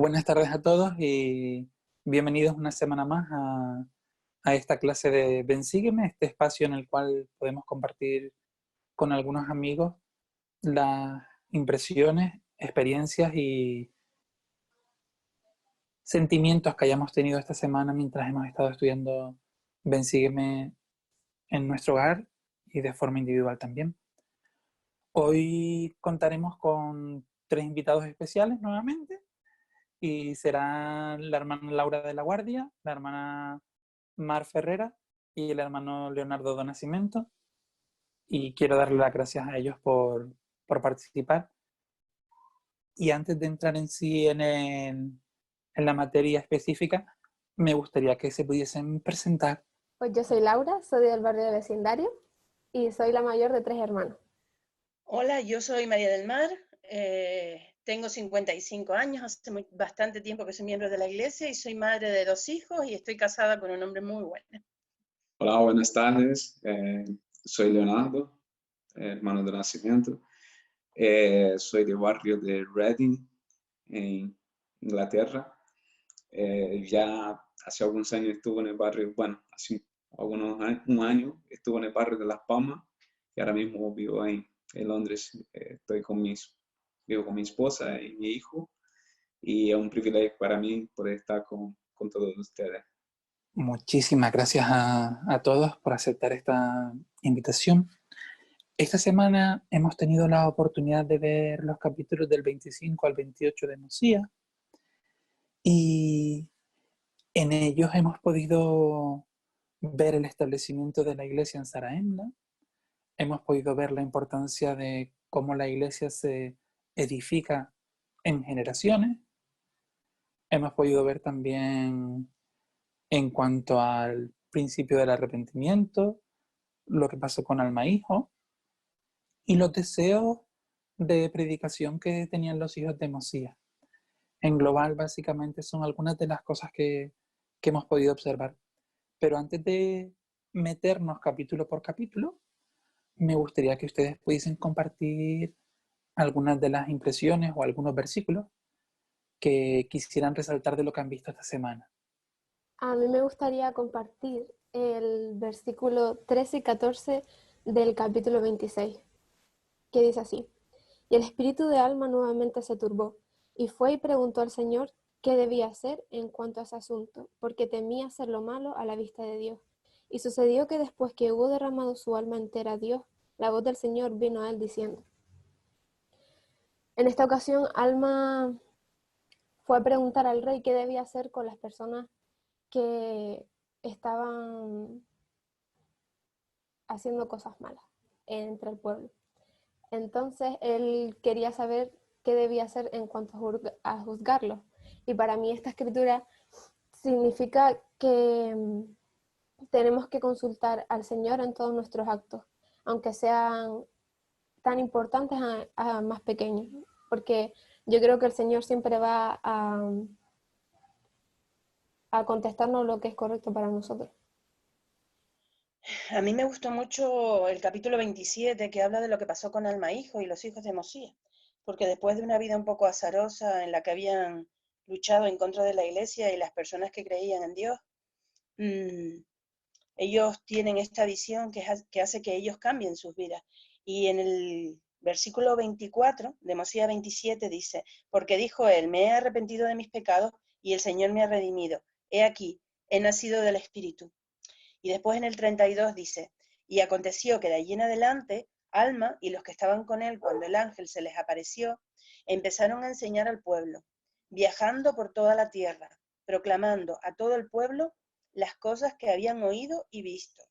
Buenas tardes a todos y bienvenidos una semana más a esta clase de Ven Sígueme, este espacio en el cual podemos compartir con algunos amigos las impresiones, experiencias y sentimientos que hayamos tenido esta semana mientras hemos estado estudiando Ven Sígueme en nuestro hogar y de forma individual también. Hoy contaremos con 3 invitados especiales nuevamente. Y será la hermana Laura de la Guardia, la hermana Mar Ferrera y el hermano Leonardo do Nascimento. Y quiero darle las gracias a ellos por participar. Y antes de entrar en sí en la materia específica, me gustaría que se pudiesen presentar. Pues yo soy Laura, soy del barrio de vecindario y soy la mayor de 3 hermanos. Hola, yo soy María del Mar, tengo 55 años, hace bastante tiempo que soy miembro de la iglesia y soy madre de 2 hijos y estoy casada con un hombre muy bueno. Hola, buenas tardes. Soy Leonardo, hermano de nacimiento. Soy del barrio de Reading, en Inglaterra. Ya hace algunos años estuve en el barrio, hace un año estuve en el barrio de Las Palmas y ahora mismo vivo en Londres. Vivo con mi esposa y mi hijo y es un privilegio para mí poder estar con todos ustedes. Muchísimas gracias a todos por aceptar esta invitación. Esta semana hemos tenido la oportunidad de ver los capítulos del 25 al 28 de Mosía y en ellos hemos podido ver el establecimiento de la iglesia en Saraemla, hemos podido ver la importancia de cómo la iglesia se edifica en generaciones, hemos podido ver también en cuanto al principio del arrepentimiento, lo que pasó con Alma Hijo y los deseos de predicación que tenían los hijos de Mosía. En global, básicamente, son algunas de las cosas que hemos podido observar. Pero antes de meternos capítulo por capítulo, me gustaría que ustedes pudiesen compartir algunas de las impresiones o algunos versículos que quisieran resaltar de lo que han visto esta semana. A mí me gustaría compartir el versículo 13 y 14 del capítulo 26, que dice así: Y el espíritu de Alma nuevamente se turbó, y fue y preguntó al Señor qué debía hacer en cuanto a ese asunto, porque temía hacer lo malo a la vista de Dios. Y sucedió que después que hubo derramado su alma entera a Dios, la voz del Señor vino a él diciendo. En esta ocasión, Alma fue a preguntar al rey qué debía hacer con las personas que estaban haciendo cosas malas entre el pueblo. Entonces él quería saber qué debía hacer en cuanto a juzgarlos. Y para mí esta escritura significa que tenemos que consultar al Señor en todos nuestros actos, aunque sean tan importantes a más pequeños, porque yo creo que el Señor siempre va a contestarnos lo que es correcto para nosotros. A mí me gustó mucho el capítulo 27 que habla de lo que pasó con Alma Hijo y los hijos de Mosía, porque después de una vida un poco azarosa en la que habían luchado en contra de la iglesia y las personas que creían en Dios, ellos tienen esta visión que hace que ellos cambien sus vidas. Y en el versículo 24 de Mosía 27 dice: porque dijo él, me he arrepentido de mis pecados y el Señor me ha redimido. He aquí, he nacido del Espíritu. Y después en el 32 dice: y aconteció que de allí en adelante, Alma y los que estaban con él cuando el ángel se les apareció, empezaron a enseñar al pueblo, viajando por toda la tierra, proclamando a todo el pueblo las cosas que habían oído y visto,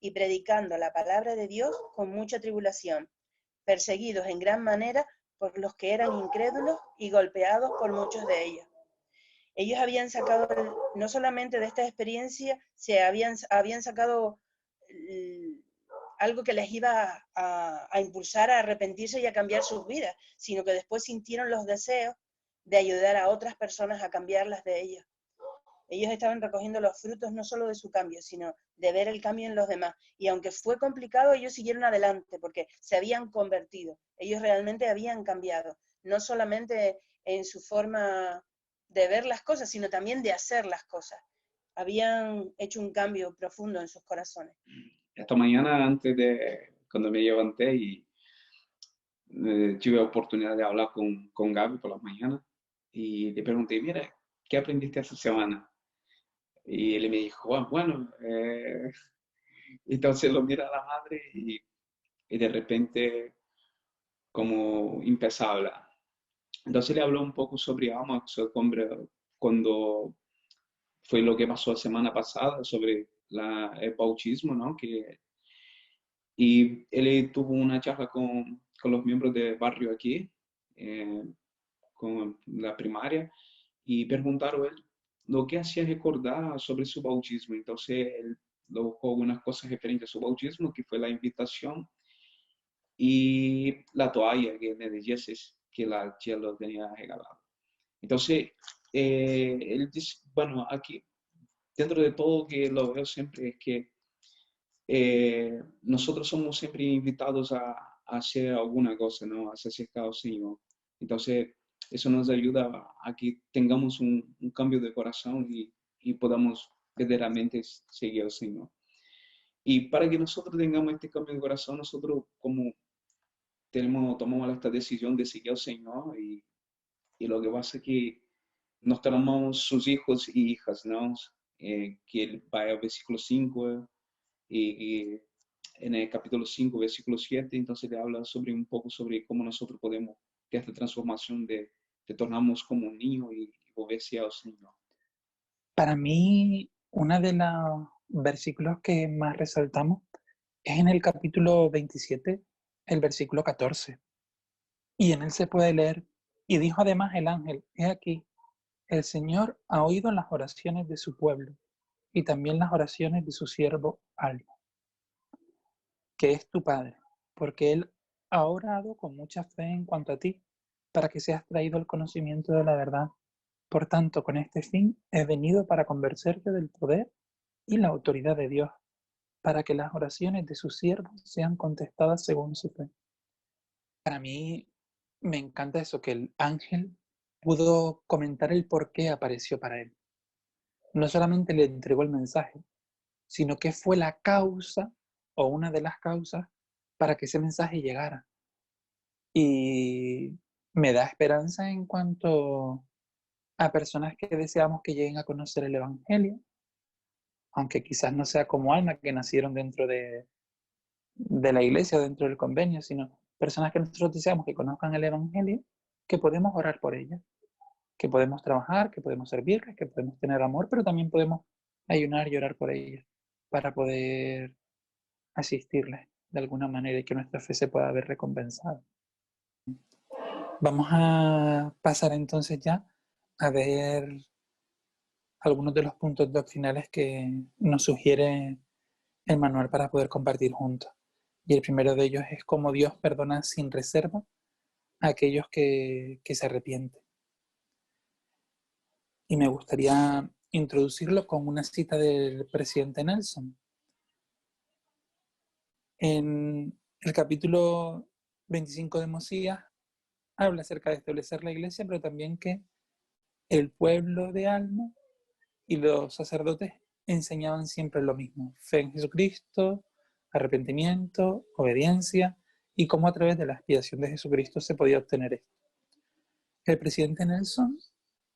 y predicando la palabra de Dios con mucha tribulación, perseguidos en gran manera por los que eran incrédulos y golpeados por muchos de ellos. Ellos habían sacado, no solamente de esta experiencia, habían sacado algo que les iba a impulsar a arrepentirse y a cambiar sus vidas, sino que después sintieron los deseos de ayudar a otras personas a cambiarlas de ellos. Ellos estaban recogiendo los frutos no solo de su cambio, sino de ver el cambio en los demás. Y aunque fue complicado, ellos siguieron adelante porque se habían convertido. Ellos realmente habían cambiado, no solamente en su forma de ver las cosas, sino también de hacer las cosas. Habían hecho un cambio profundo en sus corazones. Esta mañana, cuando me levanté y tuve la oportunidad de hablar con Gaby por las mañanas y le pregunté, mira, ¿qué aprendiste esta semana? Y él me dijo, bueno, entonces lo mira a la madre y de repente como empezó a hablar. Entonces le habló un poco sobre alma, cuando fue lo que pasó la semana pasada sobre el bautismo, ¿no? Y él tuvo una charla con los miembros del barrio aquí, eh, con la primaria, y preguntaron él lo que hacía recordar sobre su bautismo. Entonces él buscó algunas cosas referentes a su bautismo, que fue la invitación y la toalla que me dijese que la tía lo tenía regalado. Entonces, él dice, bueno, aquí, dentro de todo que lo veo siempre es que nosotros somos siempre invitados a hacer alguna cosa, ¿no? A ser cercados al Señor. Entonces, eso nos ayuda a que tengamos un cambio de corazón y podamos verdaderamente seguir al Señor. Y para que nosotros tengamos este cambio de corazón, nosotros como tomamos esta decisión de seguir al Señor y lo que pasa es que nos tomamos sus hijos y hijas, ¿no? Que va al versículo 5 y en el capítulo 5, versículo 7, entonces le habla un poco sobre cómo nosotros podemos tener esta transformación de tornarnos como un niño y volverse al Señor. Para mí, uno de los versículos que más resaltamos es en el capítulo 27, el versículo 14. Y en él se puede leer, y dijo además el ángel, he aquí, el Señor ha oído las oraciones de su pueblo y también las oraciones de su siervo Alma, que es tu Padre, porque él ha orado con mucha fe en cuanto a ti, para que seas traído al conocimiento de la verdad. Por tanto, con este fin he venido para convencerte del poder y la autoridad de Dios, para que las oraciones de sus siervos sean contestadas según su fe. Para mí me encanta eso, que el ángel pudo comentar el por qué apareció para él. No solamente le entregó el mensaje, sino que fue la causa o una de las causas para que ese mensaje llegara. Y me da esperanza en cuanto a personas que deseamos que lleguen a conocer el Evangelio, aunque quizás no sea como Alma, que nacieron dentro de la iglesia, dentro del convenio, sino personas que nosotros deseamos que conozcan el Evangelio, que podemos orar por ellas, que podemos trabajar, que podemos servirles, que podemos tener amor, pero también podemos ayunar y orar por ellas para poder asistirles de alguna manera y que nuestra fe se pueda ver recompensada. Vamos a pasar entonces ya a ver algunos de los puntos doctrinales que nos sugiere el manual para poder compartir juntos. Y el primero de ellos es cómo Dios perdona sin reserva a aquellos que se arrepienten. Y me gustaría introducirlo con una cita del presidente Nelson. En el capítulo 25 de Mosías habla acerca de establecer la iglesia, pero también que el pueblo de Alma y los sacerdotes enseñaban siempre lo mismo: fe en Jesucristo, arrepentimiento, obediencia, y cómo a través de la expiación de Jesucristo se podía obtener esto. El presidente Nelson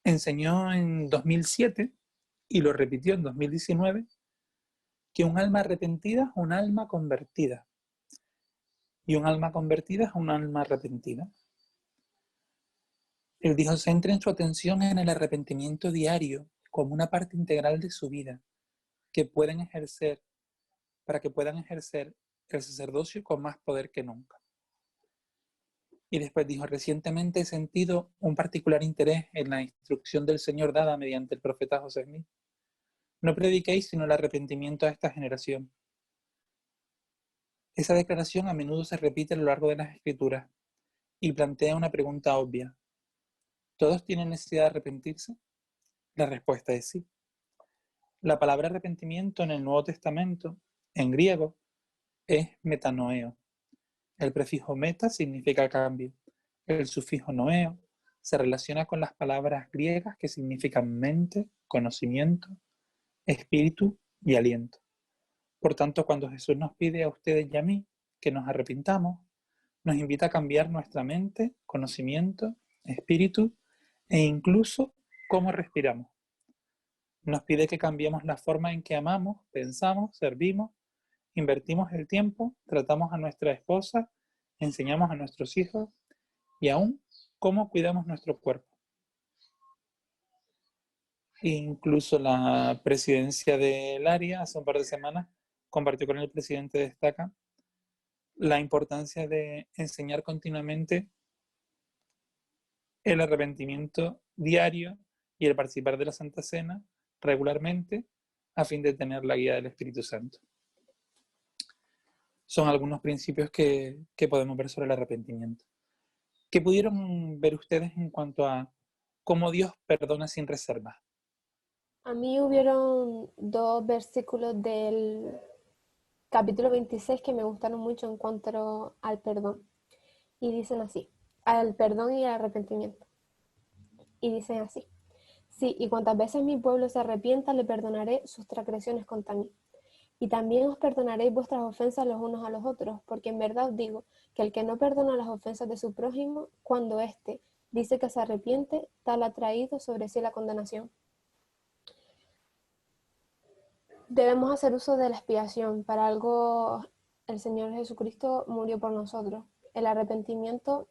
enseñó en 2007 y lo repitió en 2019 que un alma arrepentida es un alma convertida y un alma convertida es un alma arrepentida. Él dijo: centren su atención en el arrepentimiento diario como una parte integral de su vida que pueden ejercer para que puedan ejercer el sacerdocio con más poder que nunca. Y después dijo: recientemente he sentido un particular interés en la instrucción del Señor dada mediante el profeta José Smith. No prediquéis sino el arrepentimiento a esta generación. Esa declaración a menudo se repite a lo largo de las Escrituras y plantea una pregunta obvia: ¿todos tienen necesidad de arrepentirse? La respuesta es sí. La palabra arrepentimiento en el Nuevo Testamento, en griego, es metanoeo. El prefijo meta significa cambio. El sufijo noeo se relaciona con las palabras griegas que significan mente, conocimiento, espíritu y aliento. Por tanto, cuando Jesús nos pide a ustedes y a mí que nos arrepintamos, nos invita a cambiar nuestra mente, conocimiento, espíritu e incluso cómo respiramos. Nos pide que cambiemos la forma en que amamos, pensamos, servimos, invertimos el tiempo, tratamos a nuestra esposa, enseñamos a nuestros hijos y aún cómo cuidamos nuestro cuerpo. Incluso la presidencia del área hace un par de semanas compartió con el presidente de Estaca la importancia de enseñar continuamente el arrepentimiento diario y el participar de la Santa Cena regularmente a fin de tener la guía del Espíritu Santo. Son algunos principios que podemos ver sobre el arrepentimiento. ¿Qué pudieron ver ustedes en cuanto a cómo Dios perdona sin reservas? A mí hubieron 2 versículos del capítulo 26 que me gustaron mucho en cuanto al perdón. Y dicen así, al perdón y al arrepentimiento. Y dicen así, sí, y cuantas veces mi pueblo se arrepienta, le perdonaré sus transgresiones contra mí. Y también os perdonaréis vuestras ofensas los unos a los otros, porque en verdad os digo que el que no perdona las ofensas de su prójimo, cuando éste dice que se arrepiente, tal ha traído sobre sí la condenación. Debemos hacer uso de la expiación. Para algo el Señor Jesucristo murió por nosotros. El arrepentimiento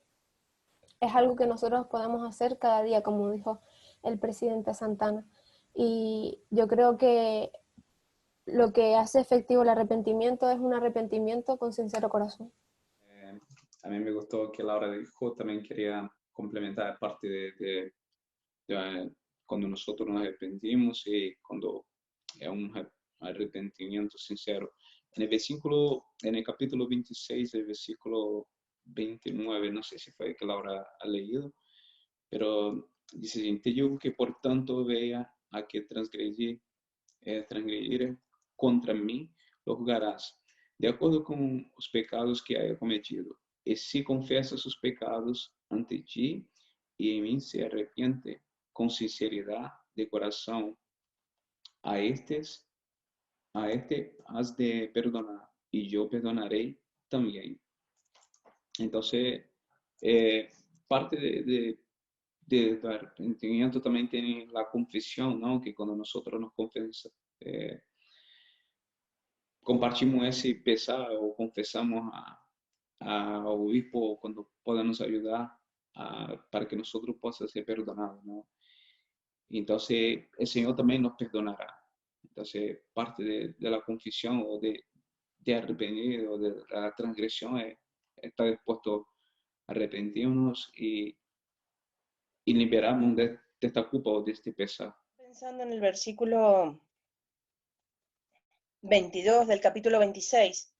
es algo que nosotros podemos hacer cada día, como dijo el presidente Santana. Y yo creo que lo que hace efectivo el arrepentimiento es un arrepentimiento con sincero corazón. A mí me gustó que Laura dijo, también quería complementar parte de cuando nosotros nos arrepentimos y cuando es un arrepentimiento sincero. En el capítulo 26, el versículo 29, no sé si fue que Laura ha leído, pero dice, te digo que por tanto vea a que transgredir contra mí, lo juzgarás, de acuerdo con los pecados que haya cometido. Y si confiesa sus pecados ante ti y en mí se arrepiente con sinceridad de corazón, a este has de perdonar y yo perdonaré también. Entonces, parte del arrepentimiento también tiene la confesión, ¿no? Que cuando nosotros nos confesamos, compartimos ese pesar o confesamos al obispo cuando podemos ayudar para que nosotros podamos ser perdonados, ¿no? Entonces, el Señor también nos perdonará. Entonces, parte de la confesión o de arrepentir o de la transgresión es estar dispuesto a arrepentirnos y liberarnos de esta culpa o de este pesar. Pensando en el versículo 22 del capítulo 26,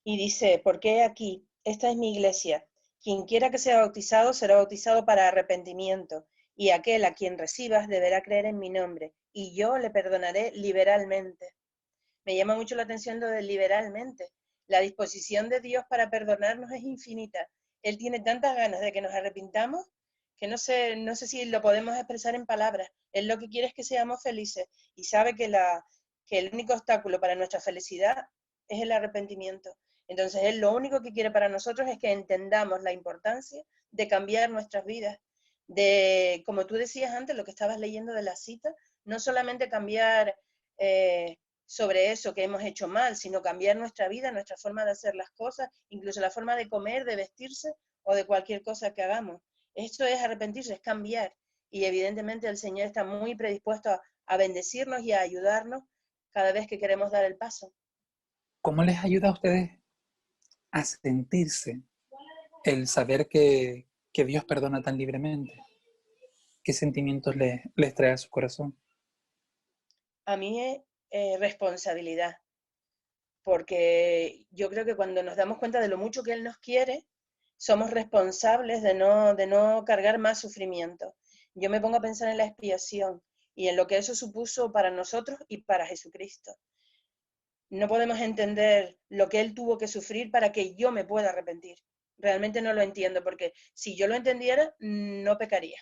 y dice, porque aquí, esta es mi iglesia, quien quiera que sea bautizado será bautizado para arrepentimiento, y aquel a quien recibas deberá creer en mi nombre, y yo le perdonaré liberalmente. Me llama mucho la atención lo de liberalmente. La disposición de Dios para perdonarnos es infinita. Él tiene tantas ganas de que nos arrepintamos que no sé si lo podemos expresar en palabras. Él lo que quiere es que seamos felices y sabe que el único obstáculo para nuestra felicidad es el arrepentimiento. Entonces Él lo único que quiere para nosotros es que entendamos la importancia de cambiar nuestras vidas, de, como tú decías antes, lo que estabas leyendo de la cita, no solamente cambiar sobre eso que hemos hecho mal, sino cambiar nuestra vida, nuestra forma de hacer las cosas, incluso la forma de comer, de vestirse o de cualquier cosa que hagamos. Esto es arrepentirse, es cambiar. Y evidentemente el Señor está muy predispuesto a bendecirnos y a ayudarnos cada vez que queremos dar el paso. ¿Cómo les ayuda a ustedes a sentirse el saber que Dios perdona tan libremente? ¿Qué sentimientos les trae a su corazón? A mí es responsabilidad, porque yo creo que cuando nos damos cuenta de lo mucho que Él nos quiere, somos responsables de no cargar más sufrimiento. Yo me pongo a pensar en la expiación y en lo que eso supuso para nosotros y para Jesucristo. No podemos entender lo que Él tuvo que sufrir para que yo me pueda arrepentir. realmente no lo entiendo, porque si yo lo entendiera, no pecaría,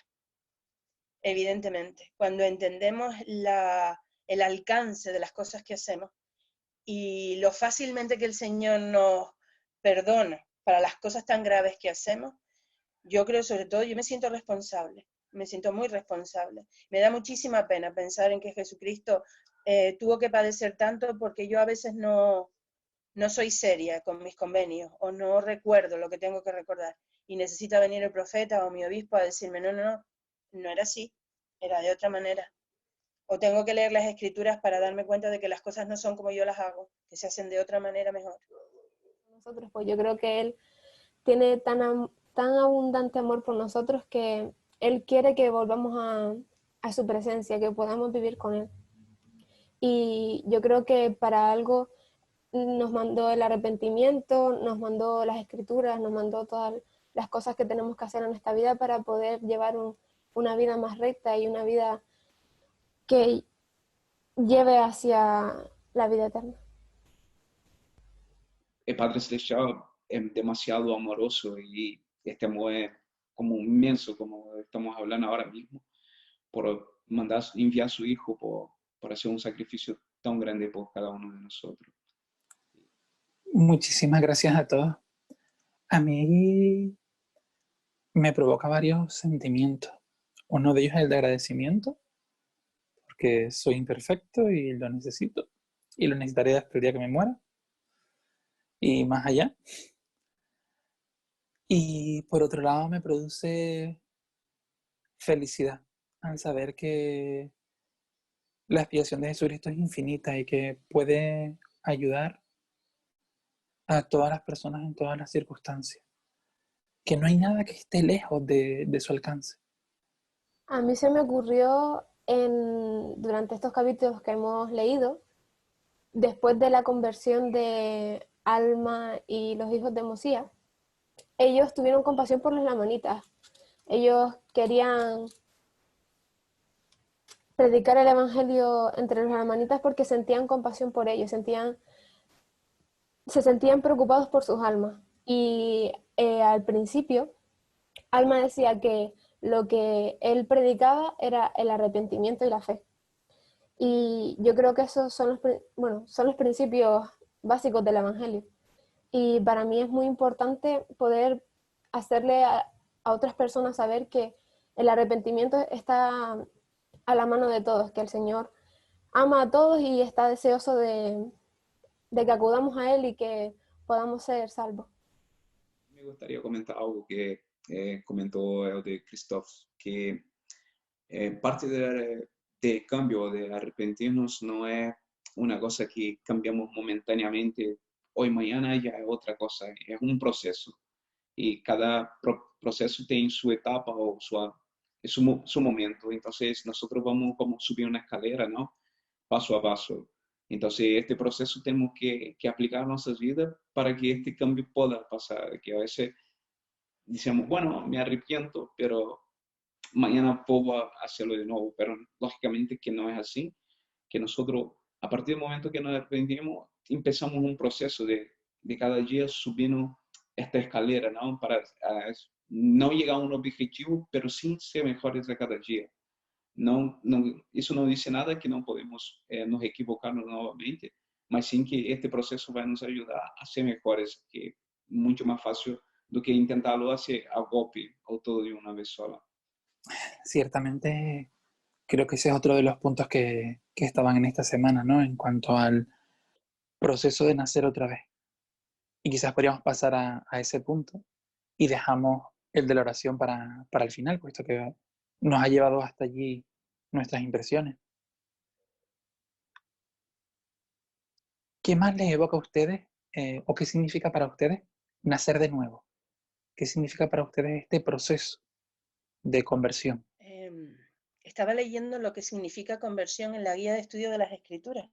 evidentemente. Cuando entendemos el alcance de las cosas que hacemos y lo fácilmente que el Señor nos perdona para las cosas tan graves que hacemos, yo creo, sobre todo, yo me siento responsable, me siento muy responsable. Me da muchísima pena pensar en que Jesucristo tuvo que padecer tanto, porque yo a veces no soy seria con mis convenios o no recuerdo lo que tengo que recordar y necesita venir el profeta o mi obispo a decirme, no era así, era de otra manera. O tengo que leer las escrituras para darme cuenta de que las cosas no son como yo las hago, que se hacen de otra manera mejor. Nosotros, pues yo creo que Él tiene tan abundante amor por nosotros que Él quiere que volvamos a su presencia, que podamos vivir con Él. Y yo creo que para algo nos mandó el arrepentimiento, nos mandó las escrituras, nos mandó todas las cosas que tenemos que hacer en esta vida para poder llevar una vida más recta y una vida que lleve hacia la vida eterna. El Padre Celestial es demasiado amoroso y este amor es como inmenso, como estamos hablando ahora mismo, por enviar a su Hijo, por hacer un sacrificio tan grande por cada uno de nosotros. Muchísimas gracias a todos. A mí me provoca varios sentimientos. Uno de ellos es el de agradecimiento, porque soy imperfecto y lo necesito, y lo necesitaré hasta el día que me muera, y más allá. Y por otro lado me produce felicidad al saber que la expiación de Jesucristo es infinita y que puede ayudar a todas las personas en todas las circunstancias, que no hay nada que esté lejos de su alcance. A mí se me ocurrió durante estos capítulos que hemos leído, después de la conversión de Alma y los hijos de Mosías, ellos tuvieron compasión por los lamanitas. Ellos querían predicar el evangelio entre los lamanitas porque sentían compasión por ellos, se sentían preocupados por sus almas. Y al principio, Alma decía que lo que él predicaba era el arrepentimiento y la fe. Y yo creo que esos son los principios básicos del evangelio. Y para mí es muy importante poder hacerle a otras personas saber que el arrepentimiento está a la mano de todos, que el Señor ama a todos y está deseoso de que acudamos a Él y que podamos ser salvos. Me gustaría comentar algo que comentó el de Christoph, que parte del cambio, de arrepentirnos, no es una cosa que cambiamos momentáneamente, hoy, mañana ya es otra cosa, es un proceso. Y cada proceso tiene su etapa o su momento. Entonces nosotros vamos como subir una escalera, ¿no? Paso a paso. Entonces este proceso tenemos que aplicar a nuestras vidas para que este cambio pueda pasar. Que a veces decimos, bueno, me arrepiento, pero mañana puedo hacerlo de nuevo. Pero lógicamente que no es así. Que nosotros, a partir del momento que nos arrepentimos, empezamos un proceso de cada día subiendo esta escalera, ¿no? Para no llegar a un objetivo, pero sí ser mejores a cada día. Eso no dice nada que no podemos nos equivocarnos nuevamente, mas sí que este proceso va a nos ayudar a ser mejores, que es mucho más fácil do que intentarlo hacer a golpe o todo de una vez sola. Ciertamente creo que ese es otro de los puntos que estaban en esta semana, ¿no? En cuanto al proceso de nacer otra vez. Y quizás podríamos pasar a ese punto y dejamos el de la oración para el final, puesto que nos ha llevado hasta allí nuestras impresiones. ¿Qué más les evoca a ustedes o qué significa para ustedes nacer de nuevo? ¿Qué significa para ustedes este proceso de conversión? Estaba leyendo lo que significa conversión en la guía de estudio de las Escrituras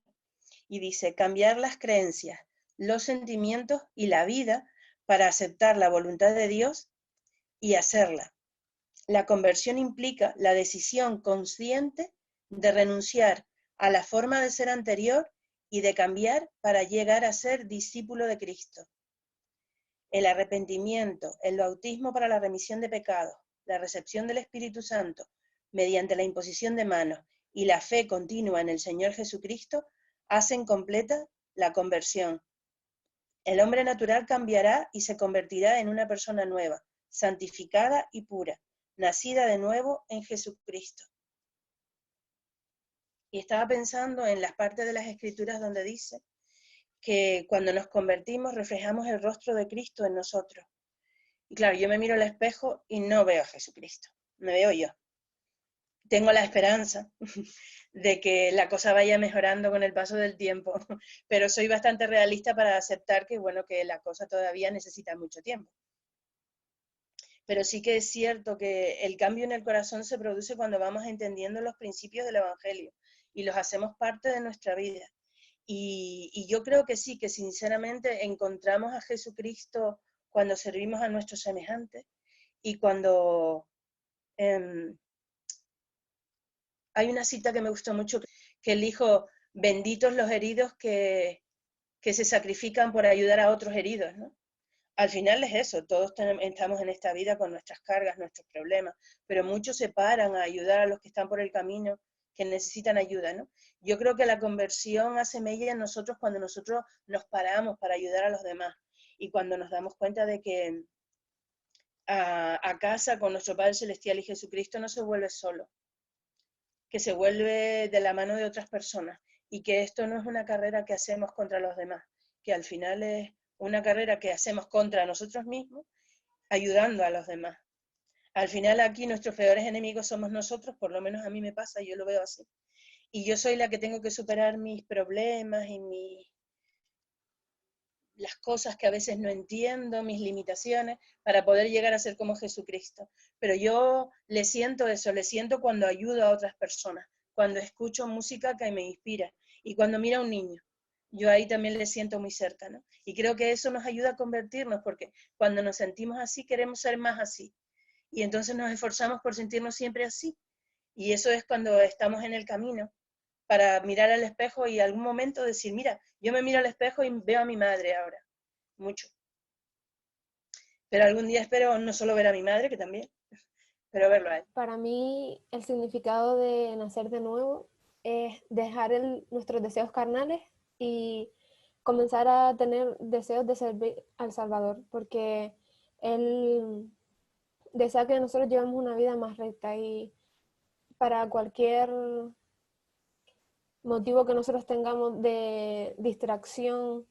y dice cambiar las creencias, los sentimientos y la vida para aceptar la voluntad de Dios y hacerla. La conversión implica la decisión consciente de renunciar a la forma de ser anterior y de cambiar para llegar a ser discípulo de Cristo. el arrepentimiento, el bautismo para la remisión de pecados, la recepción del Espíritu Santo mediante la imposición de manos y la fe continua en el Señor Jesucristo hacen completa la conversión. El hombre natural cambiará y se convertirá en una persona nueva, santificada y pura, nacida de nuevo en Jesucristo. Y estaba pensando en las partes de las Escrituras donde dice que cuando nos convertimos reflejamos el rostro de Cristo en nosotros. Y claro, yo me miro al espejo y no veo a Jesucristo, me veo yo. Tengo la esperanza de que la cosa vaya mejorando con el paso del tiempo, pero soy bastante realista para aceptar que, bueno, que la cosa todavía necesita mucho tiempo. Pero sí que es cierto que el cambio en el corazón se produce cuando vamos entendiendo los principios del Evangelio y los hacemos parte de nuestra vida. Y yo creo que sí, que sinceramente encontramos a Jesucristo cuando servimos a nuestros semejantes y cuando hay una cita que me gustó mucho, que él dijo, benditos los heridos que se sacrifican por ayudar a otros heridos, ¿no? Al final es eso, todos estamos en esta vida con nuestras cargas, nuestros problemas, pero muchos se paran a ayudar a los que están por el camino, que necesitan ayuda, ¿no? Yo creo que la conversión hace mella en nosotros cuando nosotros nos paramos para ayudar a los demás y cuando nos damos cuenta de que a casa con nuestro Padre Celestial y Jesucristo no se vuelve solo, que se vuelve de la mano de otras personas y que esto no es una carrera que hacemos contra los demás, que al final es una carrera que hacemos contra nosotros mismos, ayudando a los demás. Al final aquí nuestros peores enemigos somos nosotros, por lo menos a mí me pasa, yo lo veo así. Y yo soy la que tengo que superar mis problemas y las cosas que a veces no entiendo, mis limitaciones, para poder llegar a ser como Jesucristo. Pero yo le siento eso, le siento cuando ayudo a otras personas, cuando escucho música que me inspira y cuando miro a un niño. Yo ahí también le siento muy cerca, ¿no? Y creo que eso nos ayuda a convertirnos, porque cuando nos sentimos así, queremos ser más así. Y entonces nos esforzamos por sentirnos siempre así. Y eso es cuando estamos en el camino, para mirar al espejo y algún momento decir, mira, yo me miro al espejo y veo a mi madre ahora, mucho. Pero algún día espero no solo ver a mi madre, que también, pero verlo a él. Para mí, el significado de nacer de nuevo es dejar nuestros deseos carnales y comenzar a tener deseos de servir al Salvador, porque Él desea que nosotros llevemos una vida más recta y para cualquier motivo que nosotros tengamos de distracción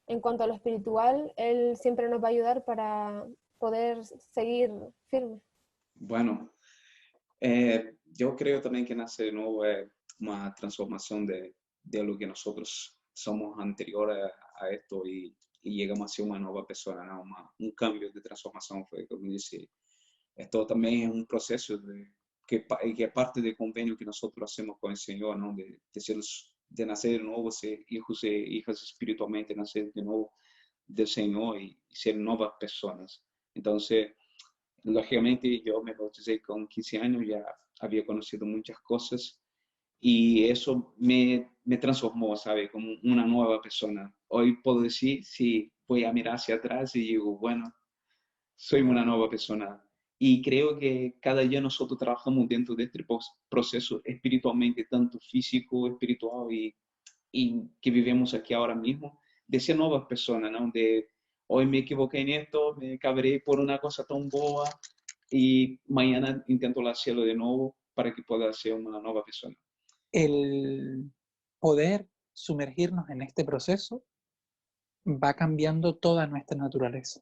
en cuanto a lo espiritual, Él siempre nos va a ayudar para poder seguir firmes. Bueno, yo creo también que nacer de nuevo es una transformación de lo que nosotros somos anteriores a esto y llegamos a ser una nueva persona, ¿no? Un cambio de transformación, fue como dice. Esto también es un proceso que es parte del convenio que nosotros hacemos con el Señor, ¿no? De nacer de nuevo, ser hijos e hijas espiritualmente, nacer de nuevo del Señor y ser nuevas personas. Entonces, lógicamente yo me bauticé con 15 años, ya había conocido muchas cosas y eso me transformó, ¿sabe? Como una nueva persona. Hoy puedo decir, sí, voy a mirar hacia atrás y digo, bueno, soy una nueva persona. Y creo que cada día nosotros trabajamos dentro de este proceso espiritualmente, tanto físico, espiritual y que vivimos aquí ahora mismo, de ser nuevas personas, ¿no? De hoy me equivoqué en esto, me cabré por una cosa tan boba y mañana intento hacerlo de nuevo para que pueda ser una nueva persona. El poder sumergirnos en este proceso va cambiando toda nuestra naturaleza.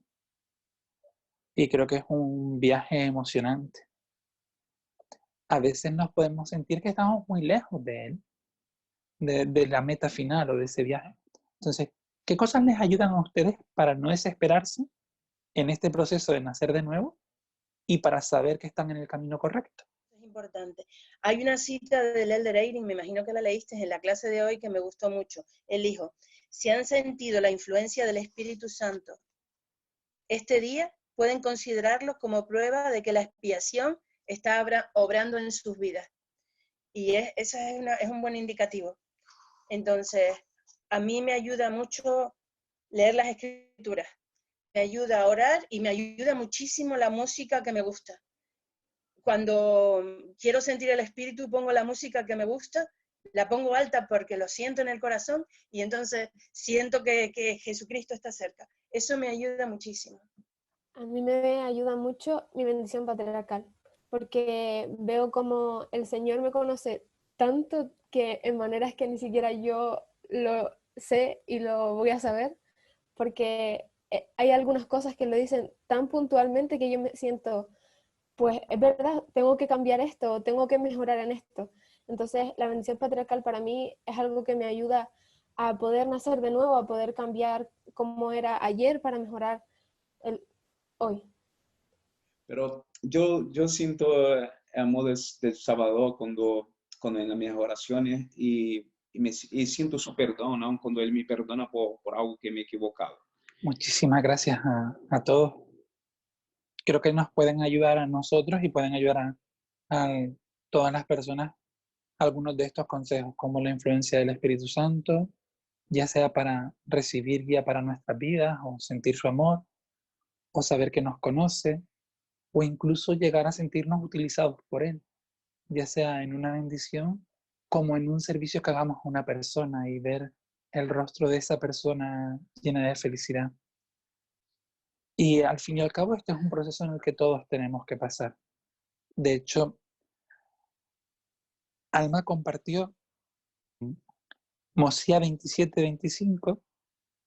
Y creo que es un viaje emocionante. A veces nos podemos sentir que estamos muy lejos de él, de la meta final o de ese viaje. Entonces, ¿qué cosas les ayudan a ustedes para no desesperarse en este proceso de nacer de nuevo y para saber que están en el camino correcto? Es importante. Hay una cita del Elder Eyring, me imagino que la leíste en la clase de hoy, que me gustó mucho. Él dijo, si han sentido la influencia del Espíritu Santo este día, pueden considerarlo como prueba de que la expiación está obrando en sus vidas. Y es un buen indicativo. Entonces, a mí me ayuda mucho leer las Escrituras, ayuda a orar y me ayuda muchísimo la música que me gusta. Cuando quiero sentir el espíritu, pongo la música que me gusta, la pongo alta porque lo siento en el corazón y entonces siento que Jesucristo está cerca. Eso me ayuda muchísimo. A mí me ayuda mucho mi bendición patriarcal, porque veo como el Señor me conoce tanto que en maneras que ni siquiera yo lo sé y lo voy a saber, porque hay algunas cosas que lo dicen tan puntualmente que yo me siento, pues es verdad, tengo que cambiar esto, tengo que mejorar en esto. Entonces la bendición patriarcal para mí es algo que me ayuda a poder nacer de nuevo, a poder cambiar como era ayer para mejorar el hoy. Pero yo siento amor del Salvador cuando en las mis oraciones y siento su perdón, ¿no? Cuando Él me perdona por algo que me he equivocado. Muchísimas gracias a todos. Creo que nos pueden ayudar a nosotros y pueden ayudar a todas las personas algunos de estos consejos, como la influencia del Espíritu Santo, ya sea para recibir guía para nuestras vidas, o sentir su amor, o saber que nos conoce, o incluso llegar a sentirnos utilizados por Él, ya sea en una bendición como en un servicio que hagamos a una persona y ver el rostro de esa persona llena de felicidad. Y al fin y al cabo, este es un proceso en el que todos tenemos que pasar. De hecho, Alma compartió Mosía 27:25,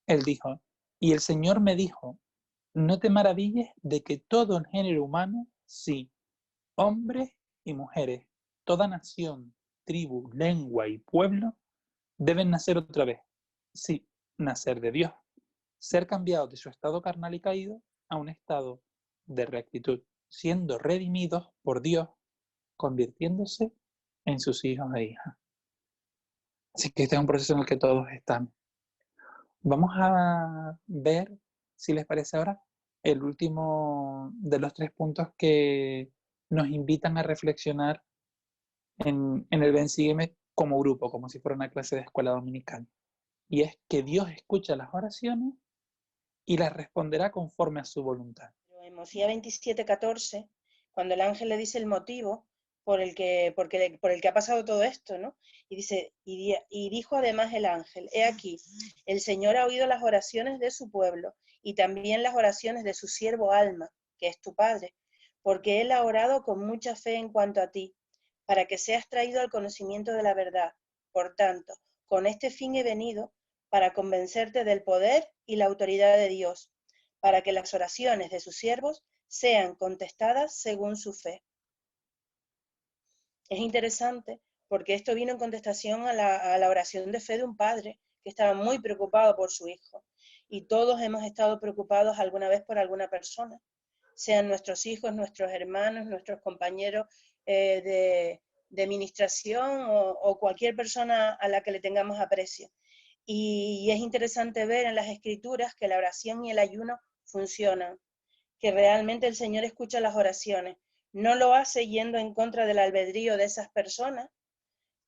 él dijo, y el Señor me dijo, no te maravilles de que todo el género humano, sí, hombres y mujeres, toda nación, tribu, lengua y pueblo, deben nacer otra vez. Sí, nacer de Dios, ser cambiados de su estado carnal y caído a un estado de rectitud, siendo redimidos por Dios, convirtiéndose en sus hijos e hijas. Así que este es un proceso en el que todos estamos. Vamos a ver, si les parece ahora, el último de los 3 puntos que nos invitan a reflexionar en el Ven Sígueme como grupo, como si fuera una clase de escuela dominical. Y es que Dios escucha las oraciones y las responderá conforme a su voluntad. En Mosía 27:14, cuando el ángel le dice el motivo por el que ha pasado todo esto, ¿no? Y dice, y dijo además el ángel, he aquí, el Señor ha oído las oraciones de su pueblo y también las oraciones de su siervo Alma, que es tu padre, porque él ha orado con mucha fe en cuanto a ti, para que seas traído al conocimiento de la verdad. Por tanto, con este fin he venido, para convencerte del poder y la autoridad de Dios, para que las oraciones de sus siervos sean contestadas según su fe. Es interesante porque esto vino en contestación a la oración de fe de un padre que estaba muy preocupado por su hijo. Y todos hemos estado preocupados alguna vez por alguna persona, sean nuestros hijos, nuestros hermanos, nuestros compañeros de administración o cualquier persona a la que le tengamos aprecio. Y es interesante ver en las Escrituras que la oración y el ayuno funcionan, que realmente el Señor escucha las oraciones. No lo hace yendo en contra del albedrío de esas personas,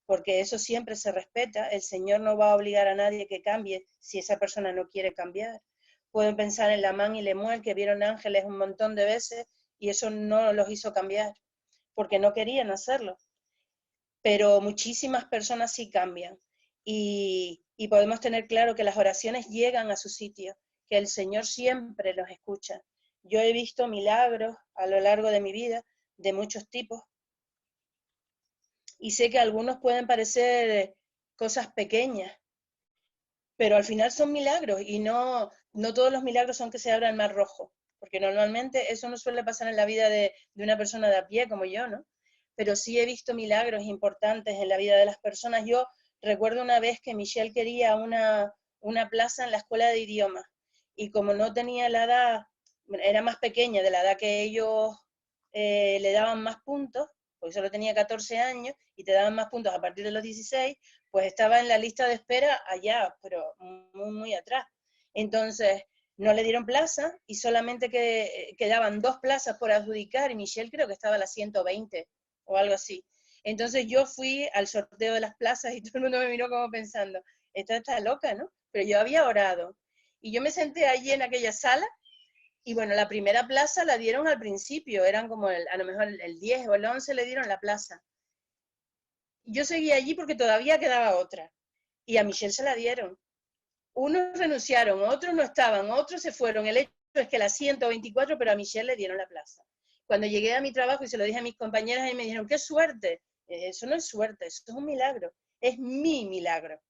porque eso siempre se respeta. El Señor no va a obligar a nadie que cambie si esa persona no quiere cambiar. Pueden pensar en Lamán y Lemuel, que vieron ángeles un montón de veces y eso no los hizo cambiar, porque no querían hacerlo. Pero muchísimas personas sí cambian. Y podemos tener claro que las oraciones llegan a su sitio, que el Señor siempre los escucha. Yo he visto milagros a lo largo de mi vida, de muchos tipos, y sé que algunos pueden parecer cosas pequeñas, pero al final son milagros, y no todos los milagros son que se abra el mar rojo, porque normalmente eso no suele pasar en la vida de una persona de a pie como yo, ¿no? Pero sí he visto milagros importantes en la vida de las personas. Yo recuerdo una vez que Michelle quería una plaza en la escuela de idiomas, y como no tenía la edad, era más pequeña de la edad que ellos le daban más puntos, porque solo tenía 14 años y te daban más puntos a partir de los 16, pues estaba en la lista de espera allá, pero muy, muy atrás. Entonces, no le dieron plaza y solamente quedaban 2 plazas por adjudicar y Michelle creo que estaba a la 120 o algo así. Entonces yo fui al sorteo de las plazas y todo el mundo me miró como pensando, esta está loca, ¿no? Pero yo había orado. Y yo me senté allí en aquella sala Y bueno, la primera plaza la dieron al principio, eran como a lo mejor el 10 o el 11 le dieron la plaza. Yo seguía allí porque todavía quedaba otra. Y a Michelle se la dieron. Unos renunciaron, otros no estaban, otros se fueron. El hecho es que la 124, pero a Michelle le dieron la plaza. Cuando llegué a mi trabajo y se lo dije a mis compañeras, y me dijeron, ¡qué suerte! Eso no es suerte, eso es un milagro. Es mi milagro.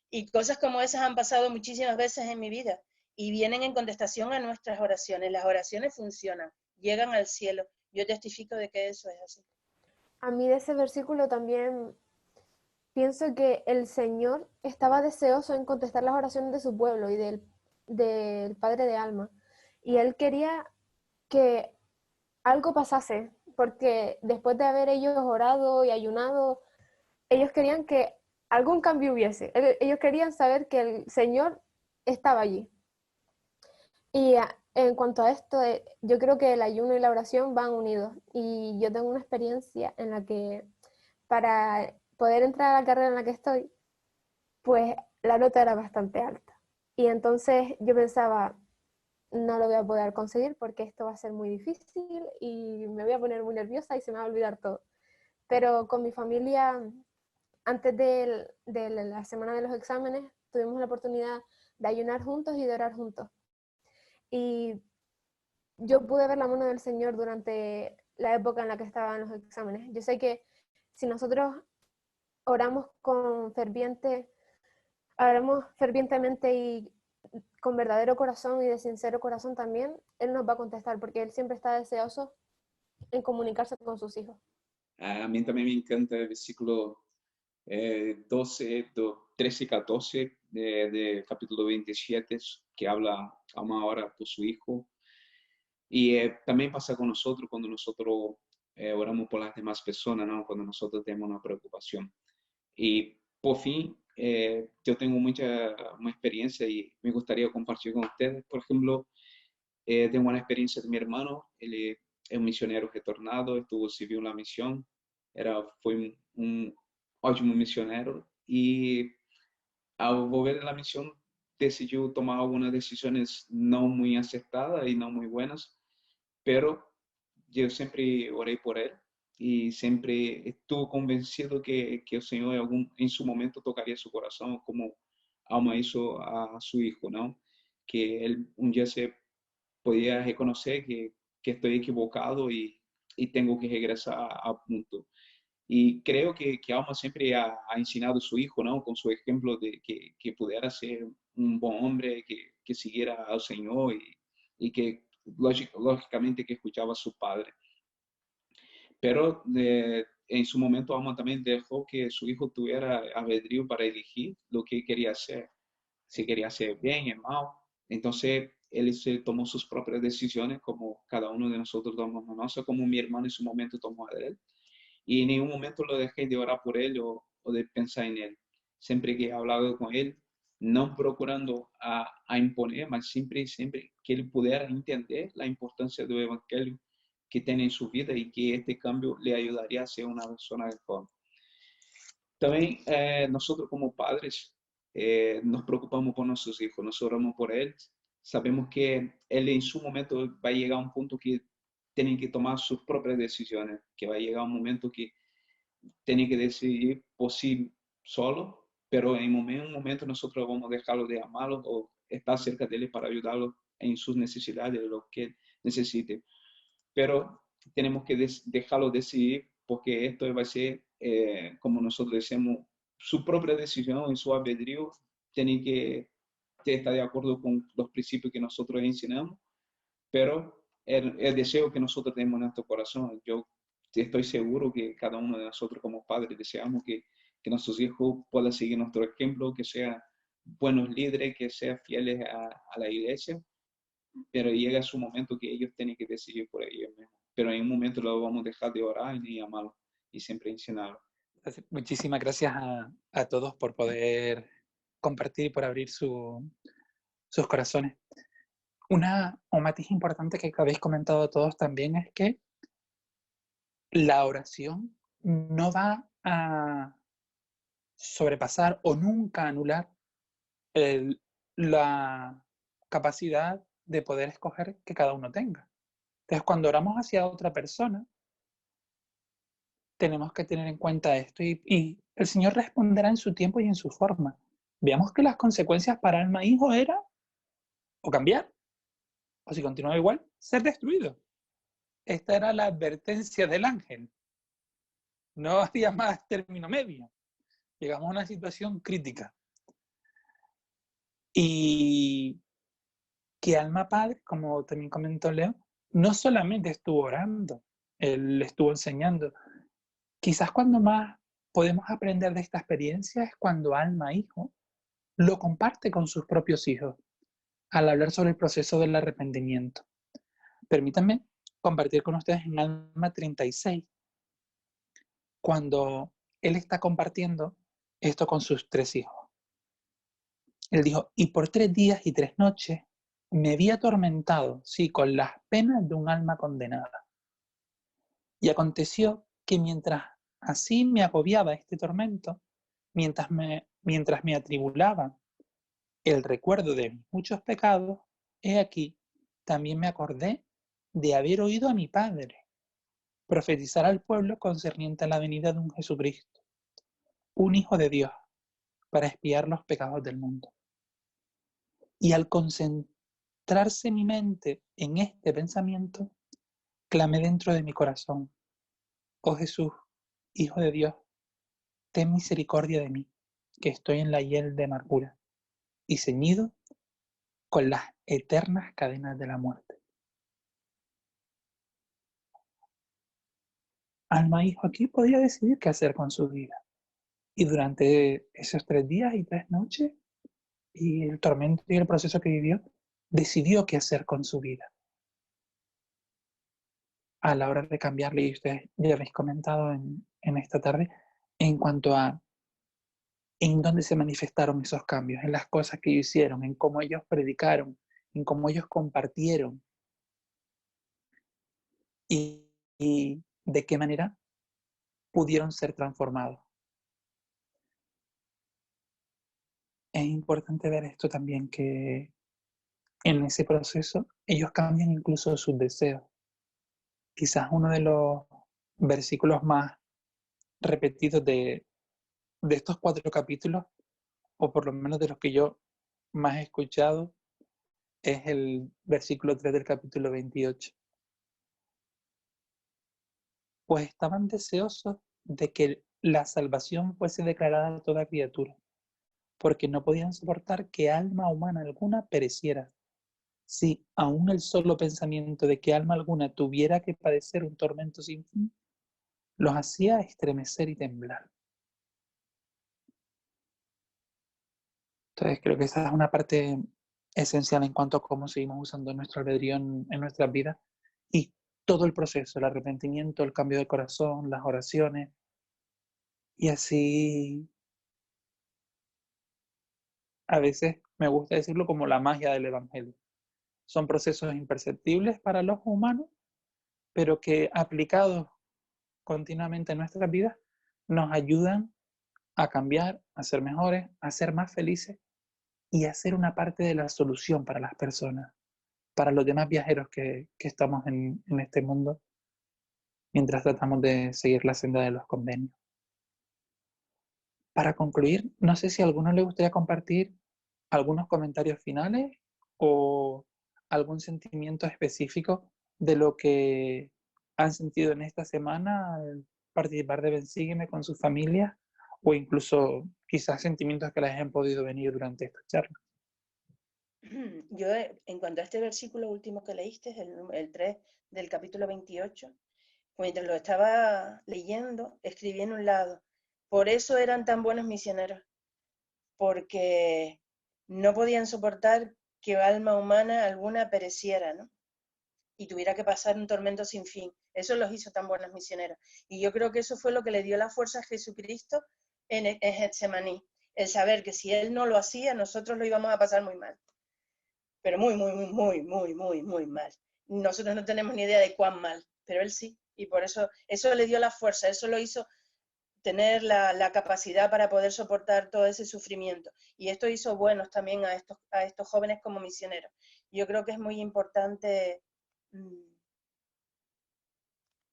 Y cosas como esas han pasado muchísimas veces en mi vida y vienen en contestación a nuestras oraciones. Las oraciones funcionan, llegan al cielo. Yo testifico de que eso es así. A mí de ese versículo también pienso que el Señor estaba deseoso en contestar las oraciones de su pueblo y del Padre de Alma. Y Él quería que algo pasase, porque después de haber ellos orado y ayunado, ellos querían que algún cambio hubiese. Ellos querían saber que el Señor estaba allí. Y en cuanto a esto, yo creo que el ayuno y la oración van unidos. Y yo tengo una experiencia en la que para poder entrar a la carrera en la que estoy, pues la nota era bastante alta. Y entonces yo pensaba, no lo voy a poder conseguir porque esto va a ser muy difícil y me voy a poner muy nerviosa y se me va a olvidar todo. Pero con mi familia, antes de la semana de los exámenes, tuvimos la oportunidad de ayunar juntos y de orar juntos. Y yo pude ver la mano del Señor durante la época en la que estaban los exámenes. Yo sé que si nosotros oramos oramos fervientemente y con verdadero corazón y de sincero corazón también, Él nos va a contestar porque Él siempre está deseoso en comunicarse con sus hijos. A mí también me encanta el versículo 13 y 14 de capítulo 27, que habla a una hora por su hijo. Y también pasa con nosotros cuando nosotros oramos por las demás personas, ¿no? Cuando nosotros tenemos una preocupación. Y por fin, yo tengo mucha experiencia y me gustaría compartir con ustedes. Por ejemplo, tengo una experiencia de mi hermano. Él es un misionero retornado, estuvo sirvió en la misión, fue un ótimo misionero y al volver de la misión decidió tomar algunas decisiones no muy acertadas y no muy buenas, pero yo siempre oré por él y siempre estuve convencido que el Señor en su momento tocaría su corazón como Alma hizo a su hijo, ¿no? Que él un día se podía reconocer que estoy equivocado y tengo que regresar a punto. Y creo que Alma siempre ha enseñado a su hijo, ¿no? Con su ejemplo de que pudiera ser un buen hombre, que siguiera al Señor y que lógicamente que escuchaba a su padre. Pero en su momento Alma también dejó que su hijo tuviera albedrío para elegir lo que quería hacer, si quería hacer bien o mal. Entonces él se tomó sus propias decisiones, como cada uno de nosotros tomamos la nuestra, como mi hermano en su momento tomó a él. Y en ningún momento lo dejé de orar por él o de pensar en él. Siempre que he hablado con él, no procurando a imponer, mas siempre que él pudiera entender la importancia del evangelio que tiene en su vida y que este cambio le ayudaría a ser una persona mejor. También nosotros como padres nos preocupamos por nuestros hijos, nos oramos por él. Sabemos que él en su momento va a llegar a un punto que tienen que tomar sus propias decisiones, que va a llegar un momento que tiene que decidir por sí solo, pero en un momento nosotros vamos a dejarlo de amarlo o estar cerca de él para ayudarlo en sus necesidades, lo que necesite. Pero tenemos que dejarlo decidir porque esto va a ser, como nosotros decimos, su propia decisión y su albedrío. Tiene que estar de acuerdo con los principios que nosotros enseñamos, pero el deseo que nosotros tenemos en nuestro corazón, yo estoy seguro que cada uno de nosotros como padres deseamos que nuestros hijos puedan seguir nuestro ejemplo, que sean buenos líderes, que sean fieles a la iglesia, pero llega su momento que ellos tienen que decidir por ellos mismos. Pero en un momento lo vamos a dejar de orar y amarlo y siempre enseñarlo. Muchísimas gracias a todos por poder compartir y por abrir sus corazones. Un matiz importante que habéis comentado todos también es que la oración no va a sobrepasar o nunca anular la capacidad de poder escoger que cada uno tenga. Entonces, cuando oramos hacia otra persona, tenemos que tener en cuenta esto y el Señor responderá en su tiempo y en su forma. Veamos que las consecuencias para alma e hijo era o cambiar, o si continuaba igual, ser destruido. Esta era la advertencia del ángel. No había más término medio. Llegamos a una situación crítica. Y que Alma Padre, como también comentó Leo, no solamente estuvo orando, él estuvo enseñando. Quizás cuando más podemos aprender de esta experiencia es cuando Alma Hijo lo comparte con sus propios hijos al hablar sobre el proceso del arrepentimiento. Permítanme compartir con ustedes en Alma 36, cuando él está compartiendo esto con sus 3 hijos. Él dijo, y por 3 días y 3 noches me vi atormentado, sí, con las penas de un alma condenada. Y aconteció que mientras así me agobiaba este tormento, mientras me atribulaba el recuerdo de mis muchos pecados, he aquí, también me acordé de haber oído a mi padre profetizar al pueblo concerniente a la venida de un Jesucristo, un Hijo de Dios, para expiar los pecados del mundo. Y al concentrarse mi mente en este pensamiento, clamé dentro de mi corazón, oh Jesús, Hijo de Dios, ten misericordia de mí, que estoy en la hiel de amargura y ceñido con las eternas cadenas de la muerte. Alma hijo aquí podía decidir qué hacer con su vida. Y durante esos 3 días y 3 noches, y el tormento y el proceso que vivió, decidió qué hacer con su vida. A la hora de cambiarle, y ustedes ya habéis comentado en esta tarde, en cuanto a en dónde se manifestaron esos cambios, en las cosas que ellos hicieron, en cómo ellos predicaron, en cómo ellos compartieron, y de qué manera pudieron ser transformados. Es importante ver esto también, que en ese proceso ellos cambian incluso sus deseos. Quizás uno de los versículos más repetidos de estos 4 capítulos, o por lo menos de los que yo más he escuchado, es el versículo 3 del capítulo 28. Pues estaban deseosos de que la salvación fuese declarada a toda criatura, porque no podían soportar que alma humana alguna pereciera. Si aún el solo pensamiento de que alma alguna tuviera que padecer un tormento sin fin, los hacía estremecer y temblar. Entonces creo que esa es una parte esencial en cuanto a cómo seguimos usando nuestro albedrío en nuestras vidas, y todo el proceso, el arrepentimiento, el cambio de corazón, las oraciones, y así a veces me gusta decirlo como la magia del evangelio. Son procesos imperceptibles para los humanos, pero que aplicados continuamente en nuestras vidas nos ayudan a cambiar, a ser mejores, a ser más felices y a ser una parte de la solución para las personas, para los demás viajeros que estamos en este mundo, mientras tratamos de seguir la senda de los convenios. Para concluir, no sé si a alguno le gustaría compartir algunos comentarios finales o algún sentimiento específico de lo que han sentido en esta semana al participar de Bensígueme con su familia, o incluso quizás sentimientos que les hayan podido venir durante esta charla. Yo, en cuanto a este versículo último que leíste, el 3 del capítulo 28, mientras lo estaba leyendo, escribí en un lado, por eso eran tan buenos misioneros, porque no podían soportar que alma humana alguna pereciera, ¿no? Y tuviera que pasar un tormento sin fin. Eso los hizo tan buenos misioneros. Y yo creo que eso fue lo que le dio la fuerza a Jesucristo en Getsemaní, el saber que si Él no lo hacía, nosotros lo íbamos a pasar muy mal. Pero muy, muy, muy, muy, muy, muy mal. Nosotros no tenemos ni idea de cuán mal, pero Él sí. Y por eso le dio la fuerza, eso lo hizo tener la capacidad para poder soportar todo ese sufrimiento. Y esto hizo buenos también a estos jóvenes como misioneros. Yo creo que es muy importante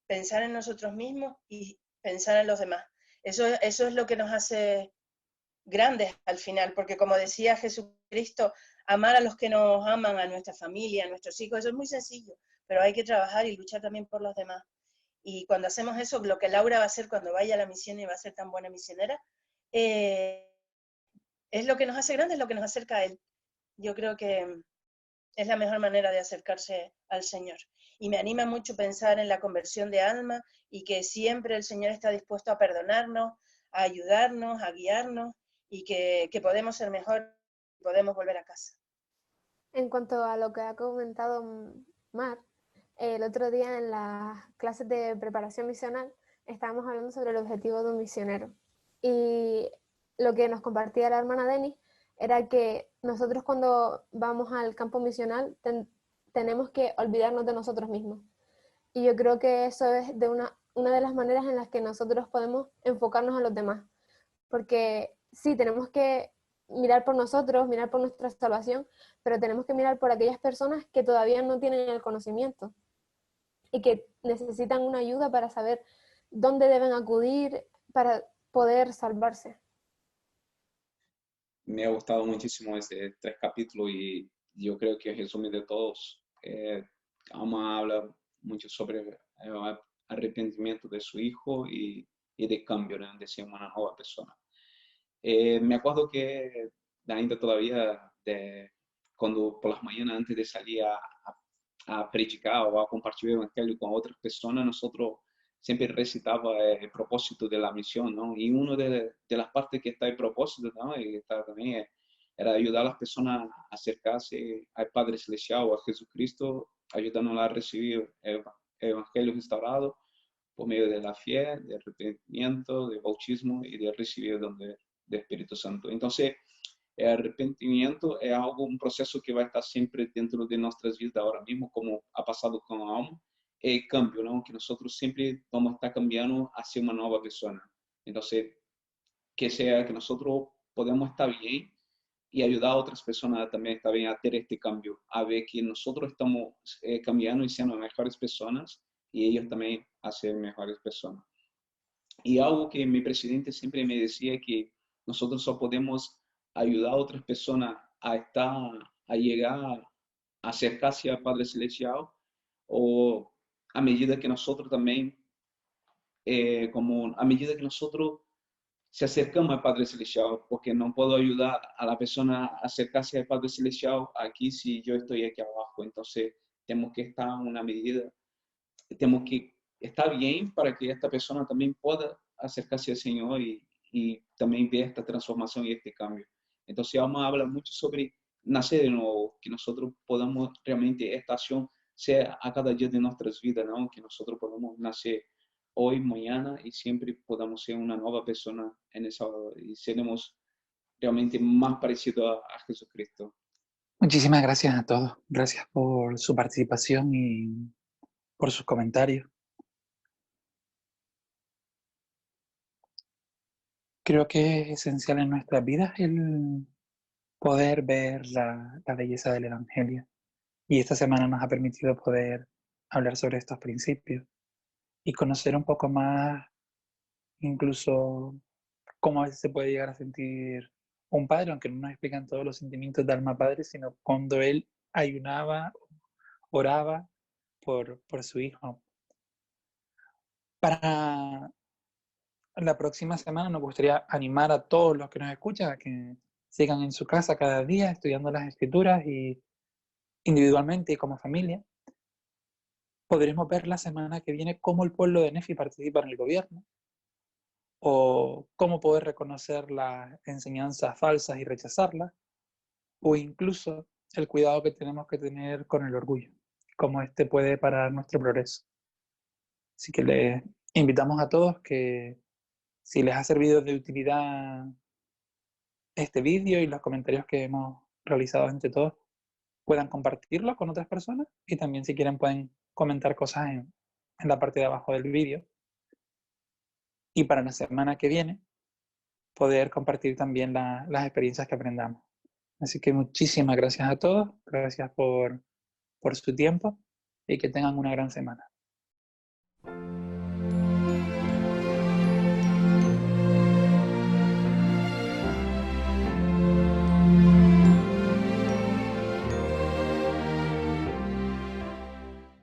pensar en nosotros mismos y pensar en los demás. Eso es lo que nos hace grandes al final, porque como decía Jesucristo, amar a los que nos aman, a nuestra familia, a nuestros hijos, eso es muy sencillo, pero hay que trabajar y luchar también por los demás. Y cuando hacemos eso, lo que Laura va a hacer cuando vaya a la misión y va a ser tan buena misionera, es lo que nos hace grandes, es lo que nos acerca a Él. Yo creo que es la mejor manera de acercarse al Señor. Y me anima mucho pensar en la conversión de alma y que siempre el Señor está dispuesto a perdonarnos, a ayudarnos, a guiarnos y que podemos ser mejor, podemos volver a casa. En cuanto a lo que ha comentado Mar, el otro día en las clases de preparación misional estábamos hablando sobre el objetivo de un misionero. Y lo que nos compartía la hermana Denis era que nosotros cuando vamos al campo misional tenemos que olvidarnos de nosotros mismos. Y yo creo que eso es de una de las maneras en las que nosotros podemos enfocarnos a los demás. Porque sí, tenemos que mirar por nosotros, mirar por nuestra salvación, pero tenemos que mirar por aquellas personas que todavía no tienen el conocimiento y que necesitan una ayuda para saber dónde deben acudir para poder salvarse. Me ha gustado muchísimo ese 3 capítulos y yo creo que el resumen de todos, Alma habla mucho sobre el arrepentimiento de su hijo y de cambio, ¿no? De ser una nueva persona. Me acuerdo que ainda todavía cuando por las mañanas antes de salir a predicar o a compartir el evangelio con otras personas, nosotros siempre recitaba el propósito de la misión, ¿no? Y una de las partes que está el propósito, ¿no? Y está también era ayudar a las personas a acercarse al Padre Celestial o a Jesucristo, ayudándolas a recibir el evangelio restaurado por medio de la fe, del arrepentimiento, del bautismo y de recibir del Espíritu Santo. Entonces, el arrepentimiento es algo, un proceso que va a estar siempre dentro de nuestras vidas ahora mismo, como ha pasado con la alma. El cambio, ¿no? Que nosotros siempre vamos a estar cambiando hacia una nueva persona. Entonces, que sea que nosotros podamos estar bien y ayudar a otras personas también estar bien a hacer este cambio, a ver que nosotros estamos cambiando y siendo mejores personas y ellos también a ser mejores personas. Y algo que mi presidente siempre me decía que nosotros solo podemos ayudar a otras personas a estar, a llegar, a acercarse al Padre Celestial o a medida que nosotros también, como a medida que nosotros se acercamos al Padre Celestial, porque no puedo ayudar a la persona a acercarse al Padre Celestial aquí si yo estoy aquí abajo. Entonces, tenemos que estar en una medida, tenemos que estar bien para que esta persona también pueda acercarse al Señor y también ver esta transformación y este cambio. Entonces, Alma habla mucho sobre nacer de nuevo, que nosotros podamos realmente esta acción sea a cada día de nuestras vidas, ¿no? Que nosotros podamos nacer hoy, mañana y siempre podamos ser una nueva persona en esa y seremos realmente más parecidos a Jesucristo. Muchísimas gracias a todos. Gracias por su participación y por sus comentarios. Creo que es esencial en nuestras vidas el poder ver la belleza del Evangelio. Y esta semana nos ha permitido poder hablar sobre estos principios y conocer un poco más, incluso cómo a veces se puede llegar a sentir un padre, aunque no nos explican todos los sentimientos de alma padre, sino cuando él ayunaba, oraba por su hijo. Para la próxima semana nos gustaría animar a todos los que nos escuchan a que sigan en su casa cada día estudiando las escrituras y individualmente y como familia. Podremos ver la semana que viene cómo el pueblo de Nefi participa en el gobierno o cómo poder reconocer las enseñanzas falsas y rechazarlas, o incluso el cuidado que tenemos que tener con el orgullo, cómo este puede parar nuestro progreso. Así que les invitamos a todos que si les ha servido de utilidad este vídeo y los comentarios que hemos realizado entre todos, puedan compartirlo con otras personas y también si quieren pueden comentar cosas en la parte de abajo del vídeo. Y para la semana que viene, poder compartir también las experiencias que aprendamos. Así que muchísimas gracias a todos, gracias por su tiempo y que tengan una gran semana.